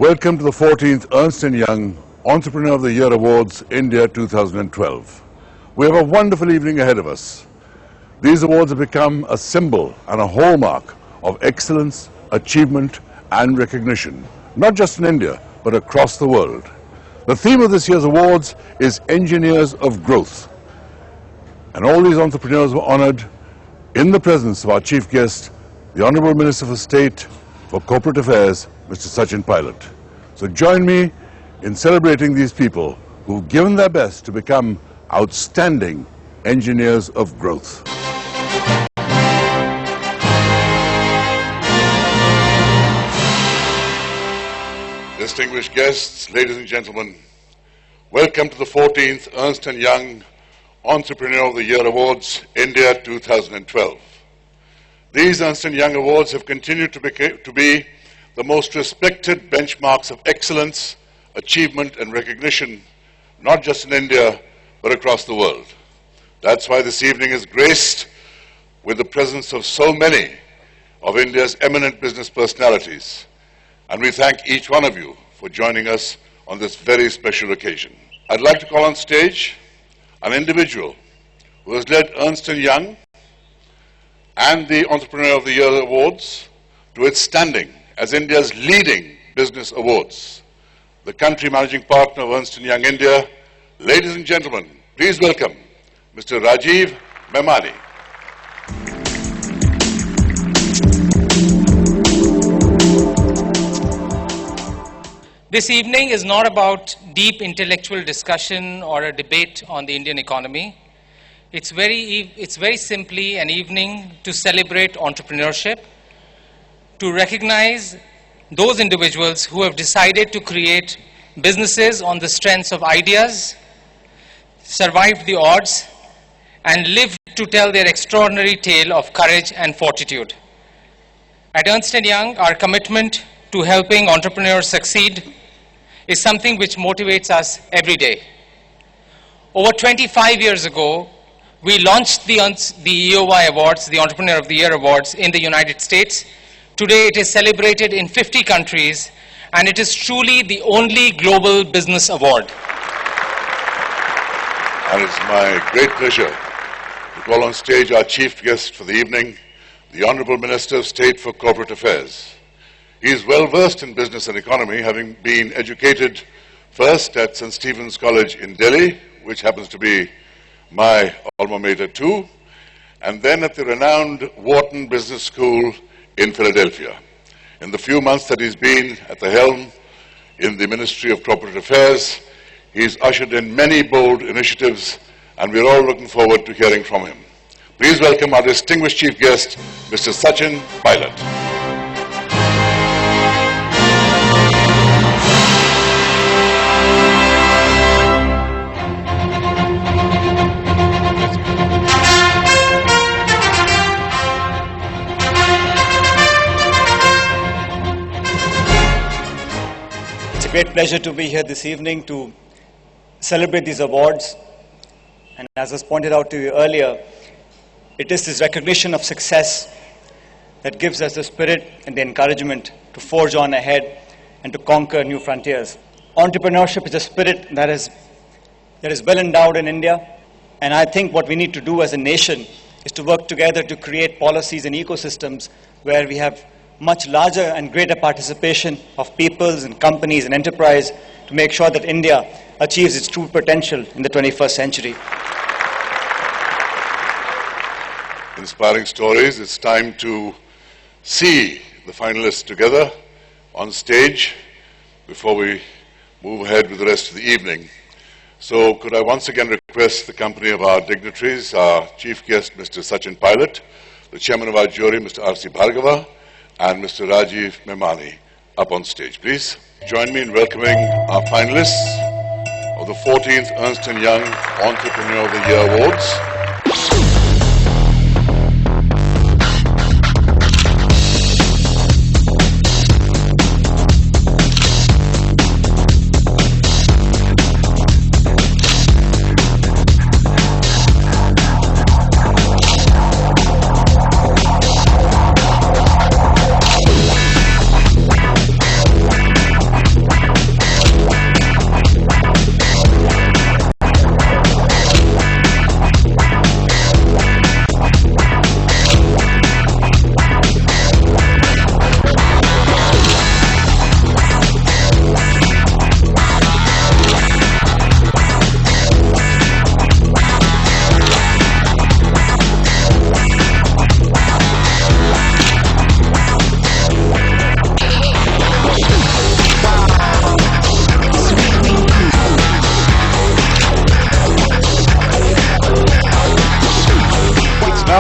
Welcome to the 14th Ernst Young Entrepreneur of the Year Awards, India 2012. We have a wonderful evening ahead of us. These awards have become a symbol and a hallmark of excellence, achievement and recognition, not just in India, but across the world. The theme of this year's awards is Engineers of Growth. And all these entrepreneurs were honored in the presence of our chief guest, the Honorable Minister for State for Corporate Affairs, Mr. Sachin Pilot. So join me in celebrating these people who've given their best to become outstanding engineers of growth. Distinguished guests, ladies and gentlemen, welcome to the 14th Ernst Young Entrepreneur of the Year Awards, India 2012. These Ernst Young Awards have continued to be the most respected benchmarks of excellence, achievement and recognition, not just in India, but across the world. That's why this evening is graced with the presence of so many of India's eminent business personalities. And we thank each one of you for joining us on this very special occasion. I'd like to call on stage an individual who has led Ernst Young and the Entrepreneur of the Year Awards to its standing as India's leading business awards. The country managing partner of Ernst Young India, ladies and gentlemen, please welcome Mr. Rajiv Memani. This evening is not about deep intellectual discussion or a debate on the Indian economy. It's very simply an evening to celebrate entrepreneurship, to recognize those individuals who have decided to create businesses on the strengths of ideas, survived the odds, and lived to tell their extraordinary tale of courage and fortitude. At Ernst Young, our commitment to helping entrepreneurs succeed is something which motivates us every day. Over 25 years ago, we launched the EOY Awards, the Entrepreneur of the Year Awards, in the United States. Today it is celebrated in 50 countries, and it is truly the only global business award. And it's my great pleasure to call on stage our chief guest for the evening, the Honorable Minister of State for Corporate Affairs. He is well versed in business and economy, having been educated first at St. Stephen's College in Delhi, which happens to be my alma mater too, and then at the renowned Wharton Business School in Philadelphia. In the few months that he's been at the helm in the Ministry of Corporate Affairs, he's ushered in many bold initiatives, and we're all looking forward to hearing from him. Please welcome our distinguished chief guest, Mr. Sachin Pilot. Great pleasure to be here this evening to celebrate these awards. And as was pointed out to you earlier, it is this recognition of success that gives us the spirit and the encouragement to forge on ahead and to conquer new frontiers. Entrepreneurship is a spirit that is well endowed in India. And I think what we need to do as a nation is to work together to create policies and ecosystems where we have much larger and greater participation of peoples and companies and enterprise to make sure that India achieves its true potential in the 21st century. Inspiring stories. It's time to see the finalists together on stage before we move ahead with the rest of the evening. So could I once again request the company of our dignitaries, our chief guest, Mr. Sachin Pilot, the chairman of our jury, Mr. R.C. Bhargava, and Mr. Rajiv Memani up on stage, please. Join me in welcoming our finalists of the 14th Ernst Young Entrepreneur of the Year Awards.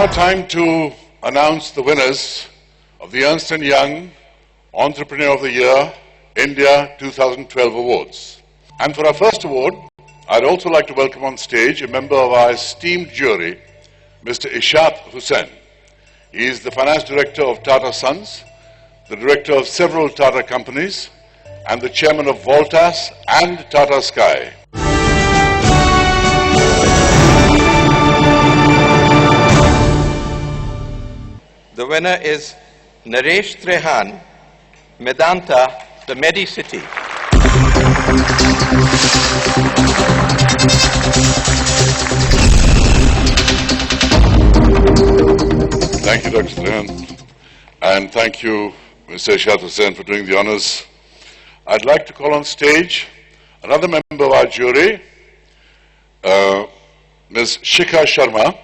now time to announce the winners of the Ernst Young Entrepreneur of the Year India 2012 Awards. And for our first award, I'd also like to welcome on stage a member of our esteemed jury, Mr. Ishat Hussain. He is the Finance Director of Tata Sons, the Director of several Tata companies, and the Chairman of Voltas and Tata Sky. The winner is Naresh Trehan, Medanta, the Medicity. Thank you, Dr. Trehan, and thank you, Mr. Ishat Hussain, for doing the honors. I'd like to call on stage another member of our jury, Ms. Shikha Sharma,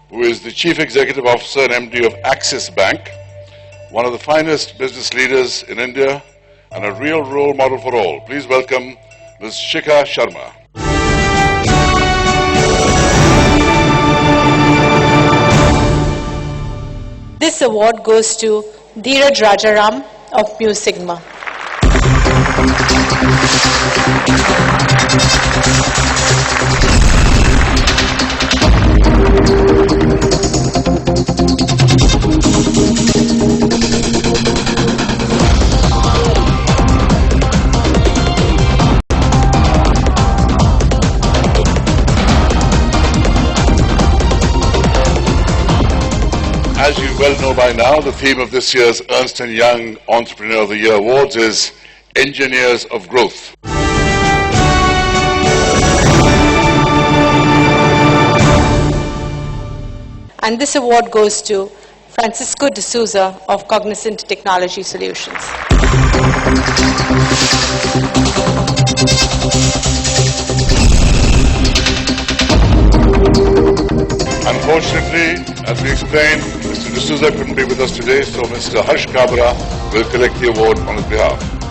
who is the Chief Executive Officer and MD of Axis Bank, one of the finest business leaders in India and a real role model for all. Please welcome Ms. Shikha Sharma. This award goes to Dheeraj Rajaram of Mu Sigma. As you well know by now, the theme of this year's Ernst Young Entrepreneur of the Year Awards is Engineers of Growth. And this award goes to Francisco de Souza of Cognizant Technology Solutions. Unfortunately, as we explained, Mr. D'Souza couldn't be with us today, so Mr. Harsh Kabra will collect the award on his behalf.